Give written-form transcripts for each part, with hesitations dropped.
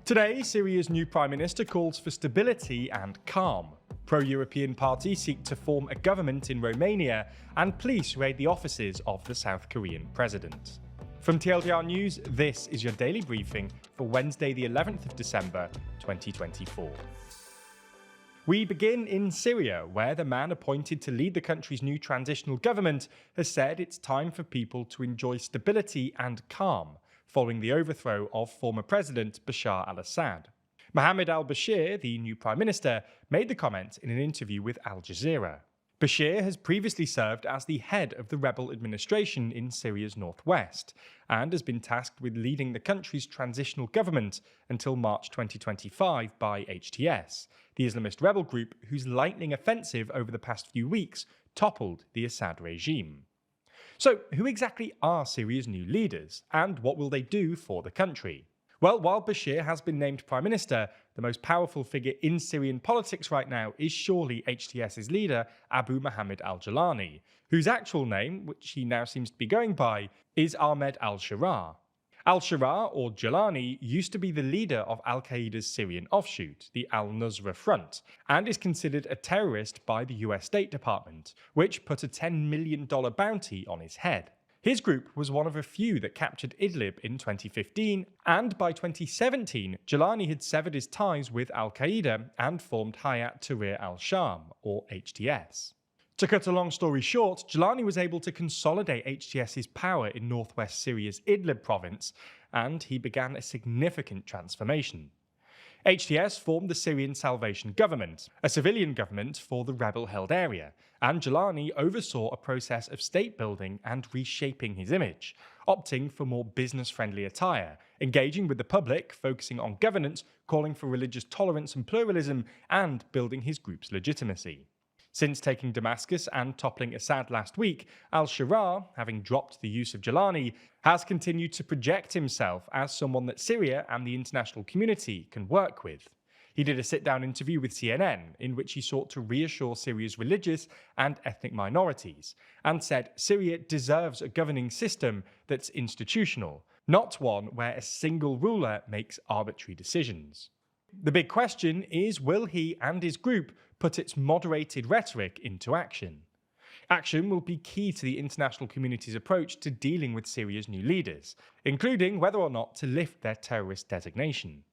Today, Syria's new Prime Minister calls for stability and calm. Pro-European parties seek to form a government in Romania, and police raid the offices of the South Korean president. From TLDR News, this is your daily briefing for Wednesday the 11th of December 2024. We begin in Syria, where the man appointed to lead the country's new transitional government has said it's time for people to enjoy stability and calm, following the overthrow of former President Bashar al-Assad. Mohammed al-Bashir, the new Prime Minister, made the comment in an interview with Al Jazeera. Bashir has previously served as the head of the rebel administration in Syria's northwest, and has been tasked with leading the country's transitional government until March 2025 by HTS, the Islamist rebel group whose lightning offensive over the past few weeks toppled the Assad regime. So, who exactly are Syria's new leaders, and what will they do for the country? Well, while Bashir has been named Prime Minister, the most powerful figure in Syrian politics right now is surely HTS's leader, Abu Mohammed al-Jolani, whose actual name, which he now seems to be going by, is Ahmed al-Sharaa. Al-Sharaa, or Jolani, used to be the leader of al-Qaeda's Syrian offshoot, the al-Nusra Front, and is considered a terrorist by the US State Department, which put a $10 million bounty on his head. His group was one of a few that captured Idlib in 2015, and by 2017, Jolani had severed his ties with al-Qaeda and formed Hayat Tahrir al-Sham, or HTS. To cut a long story short, Jolani was able to consolidate HTS's power in northwest Syria's Idlib province, and he began a significant transformation. HTS formed the Syrian Salvation Government, a civilian government for the rebel-held area, and Jolani oversaw a process of state building and reshaping his image, opting for more business-friendly attire, engaging with the public, focusing on governance, calling for religious tolerance and pluralism, and building his group's legitimacy. Since taking Damascus and toppling Assad last week, al-Sharaa, having dropped the use of Jolani, has continued to project himself as someone that Syria and the international community can work with. He did a sit-down interview with CNN in which he sought to reassure Syria's religious and ethnic minorities, and said Syria deserves a governing system that's institutional, not one where a single ruler makes arbitrary decisions. The big question is, will he and his group put its moderated rhetoric into action? Action will be key to the international community's approach to dealing with Syria's new leaders, including whether or not to lift their terrorist designation.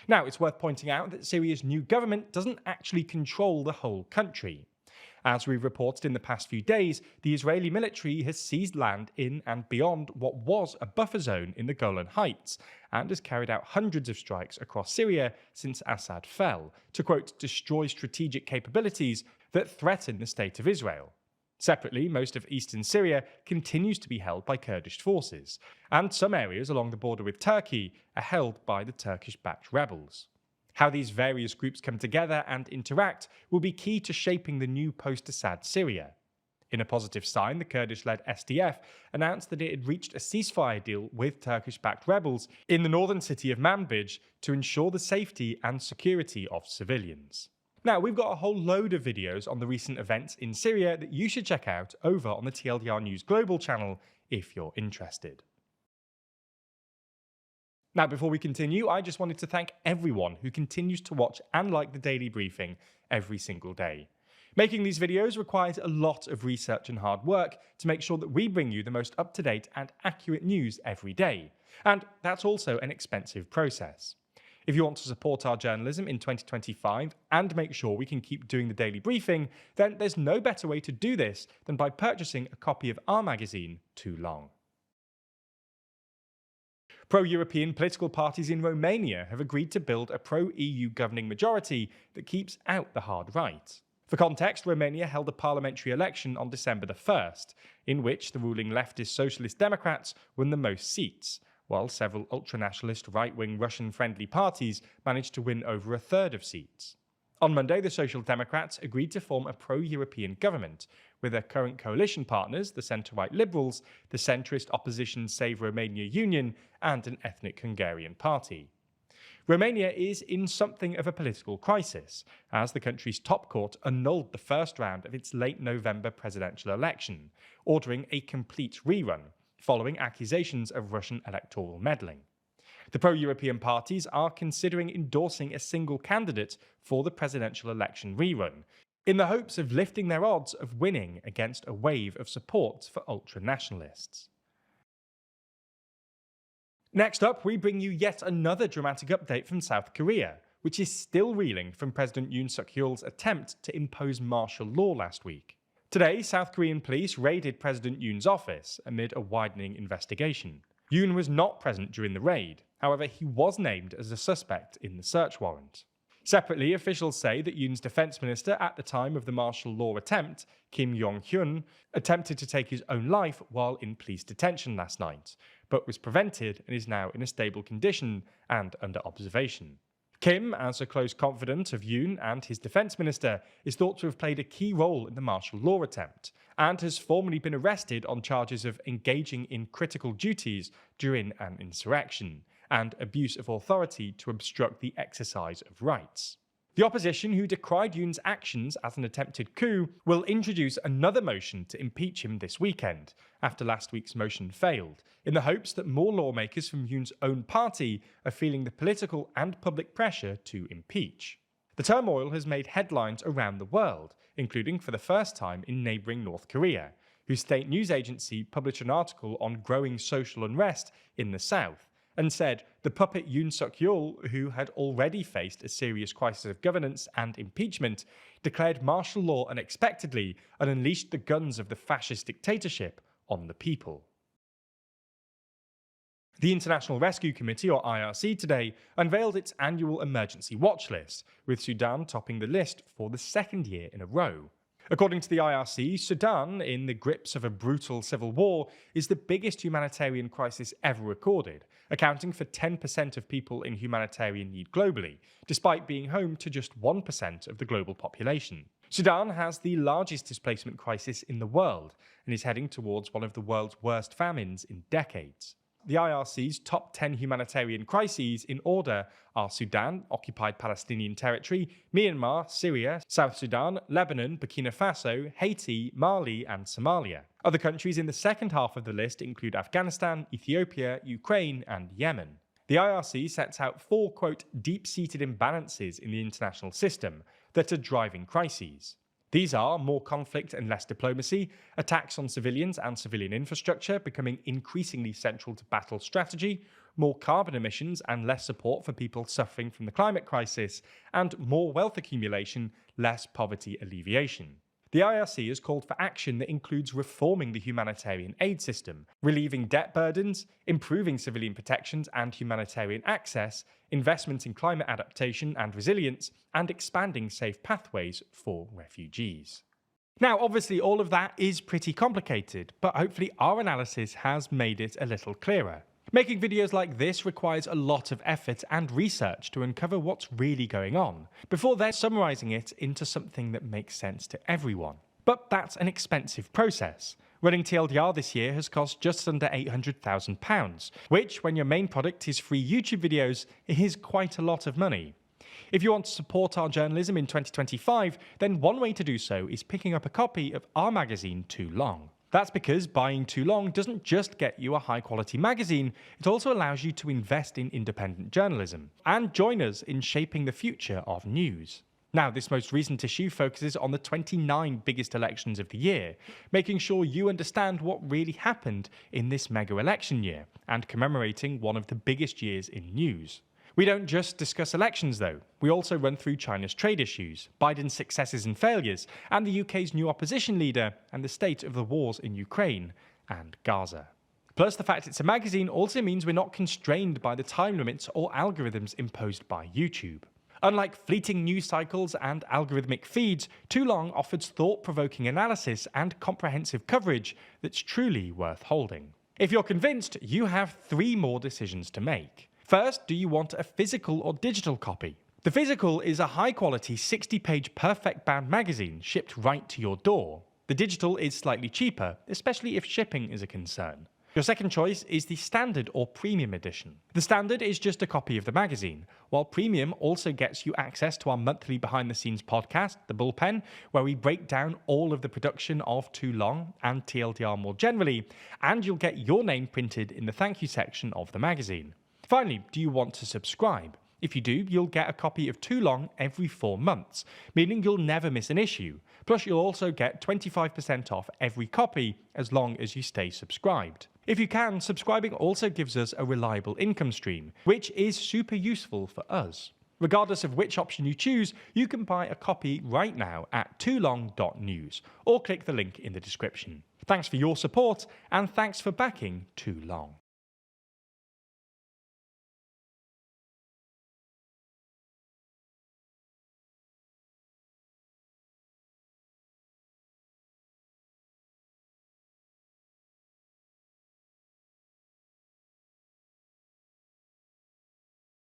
Now, it's worth pointing out that Syria's new government doesn't actually control the whole country. As we've reported in the past few days, the Israeli military has seized land in and beyond what was a buffer zone in the Golan Heights, and has carried out hundreds of strikes across Syria since Assad fell, to quote, destroy strategic capabilities that threaten the state of Israel. Separately, most of eastern Syria continues to be held by Kurdish forces, and some areas along the border with Turkey are held by the Turkish-backed rebels. How these various groups come together and interact will be key to shaping the new post-Assad Syria. In a positive sign, the Kurdish-led SDF announced that it had reached a ceasefire deal with Turkish-backed rebels in the northern city of Manbij to ensure the safety and security of civilians. Now, we've got a whole load of videos on the recent events in Syria that you should check out over on the TLDR News Global channel if you're interested. Now, before we continue, I just wanted to thank everyone who continues to watch and like the daily briefing every single day. Making these videos requires a lot of research and hard work to make sure that we bring you the most up-to-date and accurate news every day. And that's also an expensive process. If you want to support our journalism in 2025 and make sure we can keep doing the daily briefing, then there's no better way to do this than by purchasing a copy of our magazine, Too Long. Pro-European political parties in Romania have agreed to build a pro-EU governing majority that keeps out the hard right. For context, Romania held a parliamentary election on December the 1st, in which the ruling leftist Socialist Democrats won the most seats, while several ultranationalist right-wing Russian-friendly parties managed to win over a third of seats. On Monday, the Social Democrats agreed to form a pro-European government, with their current coalition partners, the centre-right Liberals, the centrist opposition Save Romania Union, and an ethnic Hungarian party. Romania is in something of a political crisis, as the country's top court annulled the first round of its late November presidential election, ordering a complete rerun, following accusations of Russian electoral meddling. The pro-European parties are considering endorsing a single candidate for the presidential election rerun, in the hopes of lifting their odds of winning against a wave of support for ultra-nationalists. Next up, we bring you yet another dramatic update from South Korea, which is still reeling from President Yoon Suk-yeol's attempt to impose martial law last week. Today, South Korean police raided President Yoon's office amid a widening investigation. Yoon was not present during the raid, however he was named as a suspect in the search warrant. Separately, officials say that Yoon's defense minister at the time of the martial law attempt, Kim Yong-hyun, attempted to take his own life while in police detention last night, but was prevented and is now in a stable condition and under observation. Kim, as a close confidant of Yoon and his defense minister, is thought to have played a key role in the martial law attempt, and has formally been arrested on charges of engaging in critical duties during an insurrection, and abuse of authority to obstruct the exercise of rights. The opposition, who decried Yoon's actions as an attempted coup, will introduce another motion to impeach him this weekend, after last week's motion failed, in the hopes that more lawmakers from Yoon's own party are feeling the political and public pressure to impeach. The turmoil has made headlines around the world, including for the first time in neighbouring North Korea, whose state news agency published an article on growing social unrest in the south, and said the puppet Yoon Suk-yeol, who had already faced a serious crisis of governance and impeachment, declared martial law unexpectedly and unleashed the guns of the fascist dictatorship on the people. The International Rescue Committee, or IRC, today unveiled its annual emergency watchlist, with Sudan topping the list for the second year in a row. According to the IRC, Sudan, in the grips of a brutal civil war, is the biggest humanitarian crisis ever recorded, accounting for 10% of people in humanitarian need globally, despite being home to just 1% of the global population. Sudan has the largest displacement crisis in the world, and is heading towards one of the world's worst famines in decades. The IRC's top 10 humanitarian crises in order are Sudan, occupied Palestinian territory, Myanmar, Syria, South Sudan, Lebanon, Burkina Faso, Haiti, Mali, and Somalia. Other countries in the second half of the list include Afghanistan, Ethiopia, Ukraine, and Yemen. The IRC sets out four, quote, deep-seated imbalances in the international system that are driving crises. These are more conflict and less diplomacy, attacks on civilians and civilian infrastructure becoming increasingly central to battle strategy, more carbon emissions and less support for people suffering from the climate crisis, and more wealth accumulation, less poverty alleviation. The IRC has called for action that includes reforming the humanitarian aid system, relieving debt burdens, improving civilian protections and humanitarian access, investment in climate adaptation and resilience, and expanding safe pathways for refugees. Now, obviously, all of that is pretty complicated, but hopefully our analysis has made it a little clearer. Making videos like this requires a lot of effort and research to uncover what's really going on, before then summarising it into something that makes sense to everyone. But that's an expensive process. Running TLDR this year has cost just under £800,000, which, when your main product is free YouTube videos, is quite a lot of money. If you want to support our journalism in 2025, then one way to do so is picking up a copy of our magazine Too Long. That's because buying Too Long doesn't just get you a high-quality magazine, it also allows you to invest in independent journalism and join us in shaping the future of news. Now, this most recent issue focuses on the 29 biggest elections of the year, making sure you understand what really happened in this mega election year and commemorating one of the biggest years in news. We don't just discuss elections, though. We also run through China's trade issues, Biden's successes and failures, and the UK's new opposition leader, and the state of the wars in Ukraine and Gaza. Plus, the fact it's a magazine also means we're not constrained by the time limits or algorithms imposed by YouTube. Unlike fleeting news cycles and algorithmic feeds, Too Long offers thought-provoking analysis and comprehensive coverage that's truly worth holding. If you're convinced, you have three more decisions to make. First, do you want a physical or digital copy? The physical is a high-quality 60-page perfect bound magazine shipped right to your door. The digital is slightly cheaper, especially if shipping is a concern. Your second choice is the standard or premium edition. The standard is just a copy of the magazine, while premium also gets you access to our monthly behind-the-scenes podcast, The Bullpen, where we break down all of the production of Too Long and TLDR more generally, and you'll get your name printed in the thank you section of the magazine. Finally, do you want to subscribe? If you do, you'll get a copy of Too Long every 4 months, meaning you'll never miss an issue. Plus, you'll also get 25% off every copy as long as you stay subscribed. If you can, subscribing also gives us a reliable income stream, which is super useful for us. Regardless of which option you choose, you can buy a copy right now at toolong.news or click the link in the description. Thanks for your support, and thanks for backing Too Long.